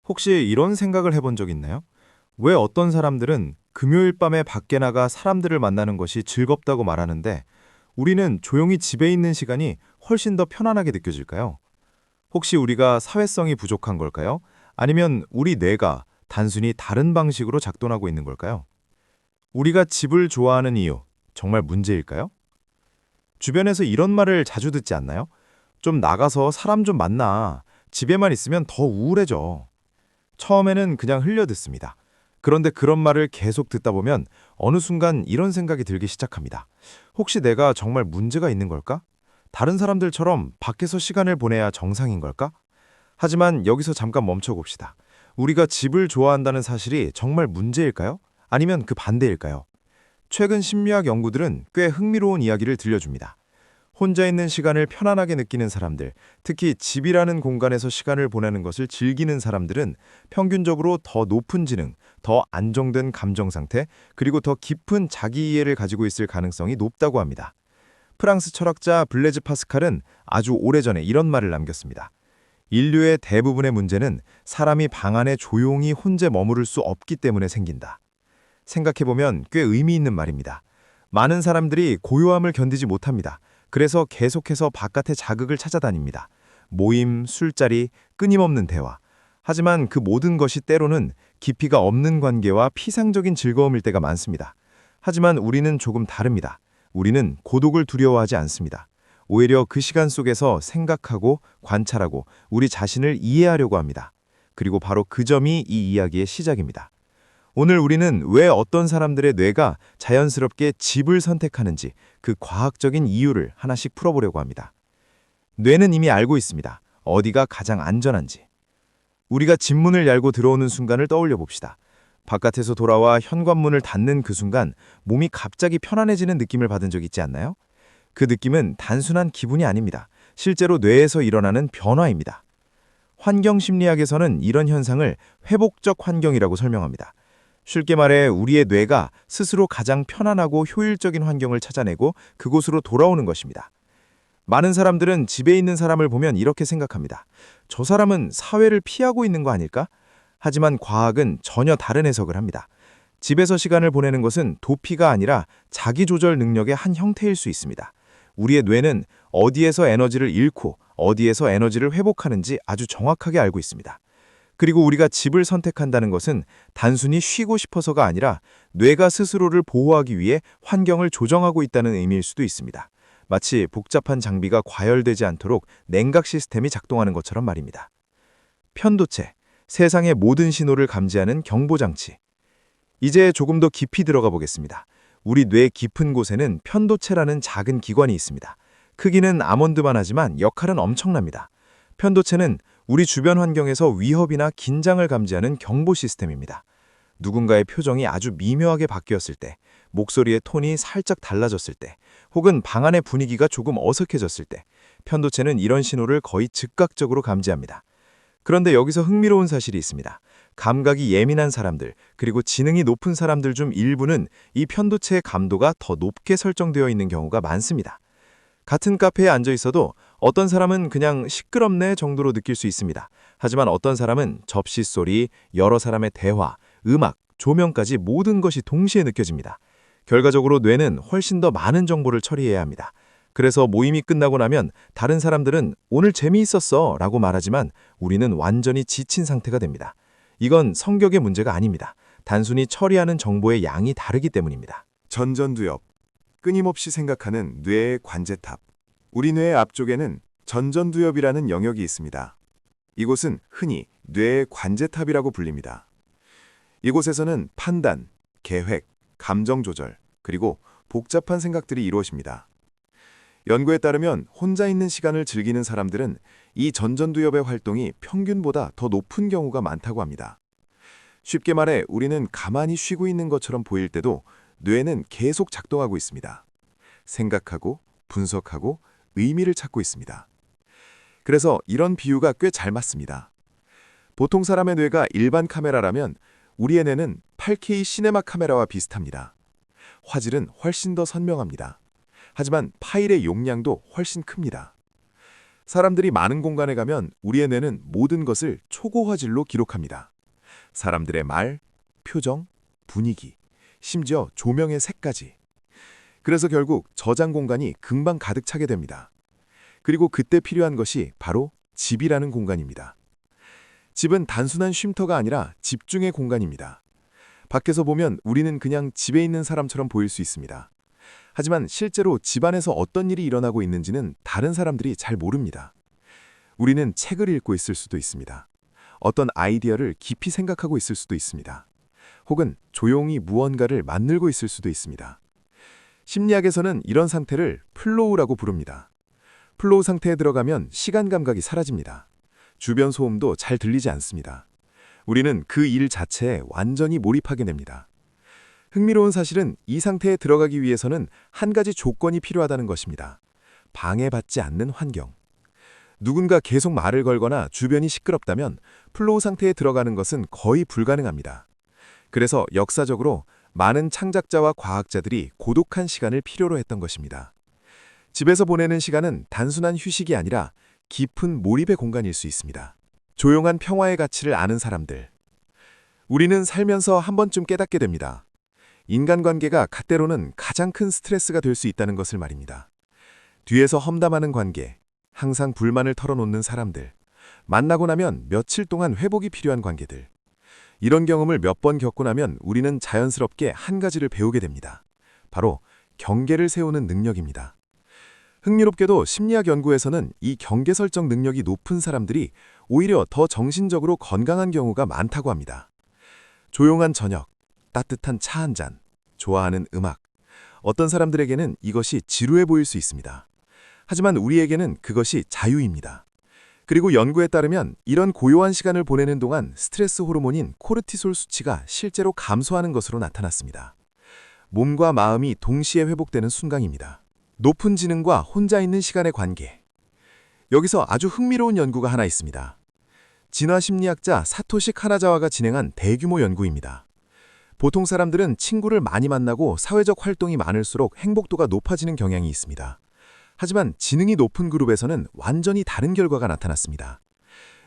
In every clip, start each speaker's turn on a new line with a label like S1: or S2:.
S1: 혹시 이런 생각을 해본 적 있나요? 왜 어떤 사람들은 금요일 밤에 밖에 나가 사람들을 만나는 것이 즐겁다고 말하는데 우리는 조용히 집에 있는 시간이 훨씬 더 편안하게 느껴질까요? 혹시 우리가 사회성이 부족한 걸까요? 아니면 우리 뇌가 단순히 다른 방식으로 작동하고 있는 걸까요? 우리가 집을 좋아하는 이유, 정말 문제일까요? 주변에서 이런 말을 자주 듣지 않나요? 좀 나가서 사람 좀 만나. 집에만 있으면 더 우울해져. 처음에는 그냥 흘려듣습니다. 그런데 그런 말을 계속 듣다 보면 어느 순간 이런 생각이 들기 시작합니다. 혹시 내가 정말 문제가 있는 걸까? 다른 사람들처럼 밖에서 시간을 보내야 정상인 걸까? 하지만 여기서 잠깐 멈춰 봅시다. 우리가 집을 좋아한다는 사실이 정말 문제일까요? 아니면 그 반대일까요? 최근 심리학 연구들은 꽤 흥미로운 이야기를 들려줍니다. 혼자 있는 시간을 편안하게 느끼는 사람들, 특히 집이라는 공간에서 시간을 보내는 것을 즐기는 사람들은 평균적으로 더 높은 지능, 더 안정된 감정 상태, 그리고 더 깊은 자기 이해를 가지고 있을 가능성이 높다고 합니다. 프랑스 철학자 블레즈 파스칼은 아주 오래전에 이런 말을 남겼습니다. 인류의 대부분의 문제는 사람이 방 안에 조용히 혼자 머무를 수 없기 때문에 생긴다. 생각해보면 꽤 의미 있는 말입니다. 많은 사람들이 고요함을 견디지 못합니다. 그래서 계속해서 바깥의 자극을 찾아다닙니다. 모임, 술자리, 끊임없는 대화. 하지만 그 모든 것이 때로는 깊이가 없는 관계와 피상적인 즐거움일 때가 많습니다. 하지만 우리는 조금 다릅니다. 우리는 고독을 두려워하지 않습니다. 오히려 그 시간 속에서 생각하고 관찰하고 우리 자신을 이해하려고 합니다. 그리고 바로 그 점이 이 이야기의 시작입니다. 오늘 우리는 왜 어떤 사람들의 뇌가 자연스럽게 집을 선택하는지 그 과학적인 이유를 하나씩 풀어보려고 합니다. 뇌는 이미 알고 있습니다. 어디가 가장 안전한지. 우리가 집 문을 열고 들어오는 순간을 떠올려 봅시다. 바깥에서 돌아와 현관문을 닫는 그 순간 몸이 갑자기 편안해지는 느낌을 받은 적 있지 않나요? 그 느낌은 단순한 기분이 아닙니다. 실제로 뇌에서 일어나는 변화입니다. 환경심리학에서는 이런 현상을 회복적 환경이라고 설명합니다. 쉽게 말해 우리의 뇌가 스스로 가장 편안하고 효율적인 환경을 찾아내고 그곳으로 돌아오는 것입니다. 많은 사람들은 집에 있는 사람을 보면 이렇게 생각합니다. 저 사람은 사회를 피하고 있는 거 아닐까? 하지만 과학은 전혀 다른 해석을 합니다. 집에서 시간을 보내는 것은 도피가 아니라 자기조절 능력의 한 형태일 수 있습니다. 우리의 뇌는 어디에서 에너지를 잃고 어디에서 에너지를 회복하는지 아주 정확하게 알고 있습니다. 그리고 우리가 집을 선택한다는 것은 단순히 쉬고 싶어서가 아니라 뇌가 스스로를 보호하기 위해 환경을 조정하고 있다는 의미일 수도 있습니다. 마치 복잡한 장비가 과열되지 않도록 냉각 시스템이 작동하는 것처럼 말입니다. 편도체, 세상의 모든 신호를 감지하는 경보장치. 이제 조금 더 깊이 들어가 보겠습니다. 우리 뇌 깊은 곳에는 편도체라는 작은 기관이 있습니다. 크기는 아몬드만 하지만 역할은 엄청납니다. 편도체는 우리 주변 환경에서 위협이나 긴장을 감지하는 경보 시스템입니다. 누군가의 표정이 아주 미묘하게 바뀌었을 때, 목소리의 톤이 살짝 달라졌을 때, 혹은 방 안의 분위기가 조금 어색해졌을 때, 편도체는 이런 신호를 거의 즉각적으로 감지합니다. 그런데 여기서 흥미로운 사실이 있습니다. 감각이 예민한 사람들, 그리고 지능이 높은 사람들 중 일부는 이 편도체의 감도가 더 높게 설정되어 있는 경우가 많습니다. 같은 카페에 앉아 있어도 어떤 사람은 그냥 시끄럽네 정도로 느낄 수 있습니다. 하지만 어떤 사람은 접시 소리, 여러 사람의 대화, 음악, 조명까지 모든 것이 동시에 느껴집니다. 결과적으로 뇌는 훨씬 더 많은 정보를 처리해야 합니다. 그래서 모임이 끝나고 나면 다른 사람들은 오늘 재미있었어 라고 말하지만 우리는 완전히 지친 상태가 됩니다. 이건 성격의 문제가 아닙니다. 단순히 처리하는 정보의 양이 다르기 때문입니다.
S2: 전전두엽, 끊임없이 생각하는 뇌의 관제탑. 우리 뇌의 앞쪽에는 전전두엽이라는 영역이 있습니다. 이곳은 흔히 뇌의 관제탑이라고 불립니다. 이곳에서는 판단, 계획, 감정 조절, 그리고 복잡한 생각들이 이루어집니다. 연구에 따르면 혼자 있는 시간을 즐기는 사람들은 이 전전두엽의 활동이 평균보다 더 높은 경우가 많다고 합니다. 쉽게 말해 우리는 가만히 쉬고 있는 것처럼 보일 때도 뇌는 계속 작동하고 있습니다. 생각하고 분석하고 의미를 찾고 있습니다. 그래서 이런 비유가 꽤 잘 맞습니다. 보통 사람의 뇌가 일반 카메라라면 우리의 뇌는 8K 시네마 카메라와 비슷합니다. 화질은 훨씬 더 선명합니다. 하지만 파일의 용량도 훨씬 큽니다. 사람들이 많은 공간에 가면 우리의 뇌는 모든 것을 초고화질로 기록합니다. 사람들의 말, 표정, 분위기, 심지어 조명의 색까지. 그래서 결국 저장 공간이 금방 가득 차게 됩니다. 그리고 그때 필요한 것이 바로 집이라는 공간입니다. 집은 단순한 쉼터가 아니라 집중의 공간입니다. 밖에서 보면 우리는 그냥 집에 있는 사람처럼 보일 수 있습니다. 하지만 실제로 집안에서 어떤 일이 일어나고 있는지는 다른 사람들이 잘 모릅니다. 우리는 책을 읽고 있을 수도 있습니다. 어떤 아이디어를 깊이 생각하고 있을 수도 있습니다. 혹은 조용히 무언가를 만들고 있을 수도 있습니다. 심리학에서는 이런 상태를 플로우라고 부릅니다. 플로우 상태에 들어가면 시간 감각이 사라집니다. 주변 소음도 잘 들리지 않습니다. 우리는 그 일 자체에 완전히 몰입하게 됩니다. 흥미로운 사실은 이 상태에 들어가기 위해서는 한 가지 조건이 필요하다는 것입니다. 방해받지 않는 환경. 누군가 계속 말을 걸거나 주변이 시끄럽다면 플로우 상태에 들어가는 것은 거의 불가능합니다. 그래서 역사적으로 많은 창작자와 과학자들이 고독한 시간을 필요로 했던 것입니다. 집에서 보내는 시간은 단순한 휴식이 아니라 깊은 몰입의 공간일 수 있습니다. 조용한 평화의 가치를 아는 사람들. 우리는 살면서 한 번쯤 깨닫게 됩니다. 인간관계가 때로는 가장 큰 스트레스가 될 수 있다는 것을 말입니다. 뒤에서 험담하는 관계, 항상 불만을 털어놓는 사람들, 만나고 나면 며칠 동안 회복이 필요한 관계들. 이런 경험을 몇 번 겪고 나면 우리는 자연스럽게 한 가지를 배우게 됩니다. 바로 경계를 세우는 능력입니다. 흥미롭게도 심리학 연구에서는 이 경계 설정 능력이 높은 사람들이 오히려 더 정신적으로 건강한 경우가 많다고 합니다. 조용한 저녁, 따뜻한 차 한 잔, 좋아하는 음악. 어떤 사람들에게는 이것이 지루해 보일 수 있습니다. 하지만 우리에게는 그것이 자유입니다. 그리고 연구에 따르면 이런 고요한 시간을 보내는 동안 스트레스 호르몬인 코르티솔 수치가 실제로 감소하는 것으로 나타났습니다. 몸과 마음이 동시에 회복되는 순간입니다. 높은 지능과 혼자 있는 시간의 관계. 여기서 아주 흥미로운 연구가 하나 있습니다. 진화 심리학자 사토시 카나자와가 진행한 대규모 연구입니다. 보통 사람들은 친구를 많이 만나고 사회적 활동이 많을수록 행복도가 높아지는 경향이 있습니다. 하지만 지능이 높은 그룹에서는 완전히 다른 결과가 나타났습니다.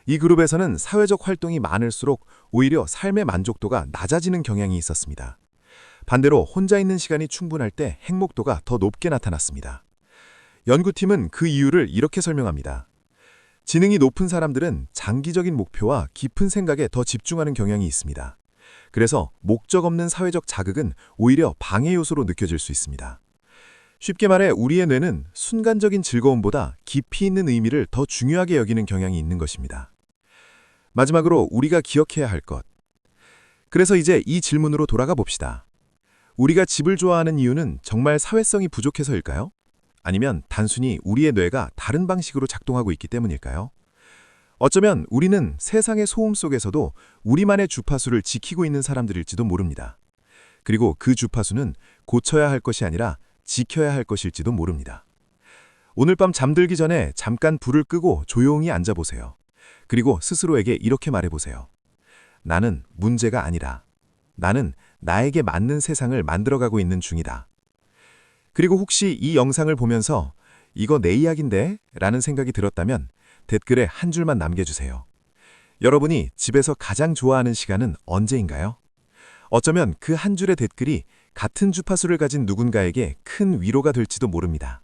S2: 이 그룹에서는 사회적 활동이 많을수록 오히려 삶의 만족도가 낮아지는 경향이 있었습니다. 반대로 혼자 있는 시간이 충분할 때 행복도가 더 높게 나타났습니다. 연구팀은 그 이유를 이렇게 설명합니다. 지능이 높은 사람들은 장기적인 목표와 깊은 생각에 더 집중하는 경향이 있습니다. 그래서 목적 없는 사회적 자극은 오히려 방해 요소로 느껴질 수 있습니다. 쉽게 말해 우리의 뇌는 순간적인 즐거움보다 깊이 있는 의미를 더 중요하게 여기는 경향이 있는 것입니다. 마지막으로 우리가 기억해야 할 것. 그래서 이제 이 질문으로 돌아가 봅시다. 우리가 집을 좋아하는 이유는 정말 사회성이 부족해서일까요? 아니면 단순히 우리의 뇌가 다른 방식으로 작동하고 있기 때문일까요? 어쩌면 우리는 세상의 소음 속에서도 우리만의 주파수를 지키고 있는 사람들일지도 모릅니다. 그리고 그 주파수는 고쳐야 할 것이 아니라 지켜야 할 것일지도 모릅니다. 오늘 밤 잠들기 전에 잠깐 불을 끄고 조용히 앉아보세요. 그리고 스스로에게 이렇게 말해보세요. 나는 문제가 아니라 나는 나에게 맞는 세상을 만들어가고 있는 중이다. 그리고 혹시 이 영상을 보면서 이거 내 이야기인데? 라는 생각이 들었다면 댓글에 한 줄만 남겨주세요. 여러분이 집에서 가장 좋아하는 시간은 언제인가요? 어쩌면 그 한 줄의 댓글이 같은 주파수를 가진 누군가에게 큰 위로가 될지도 모릅니다.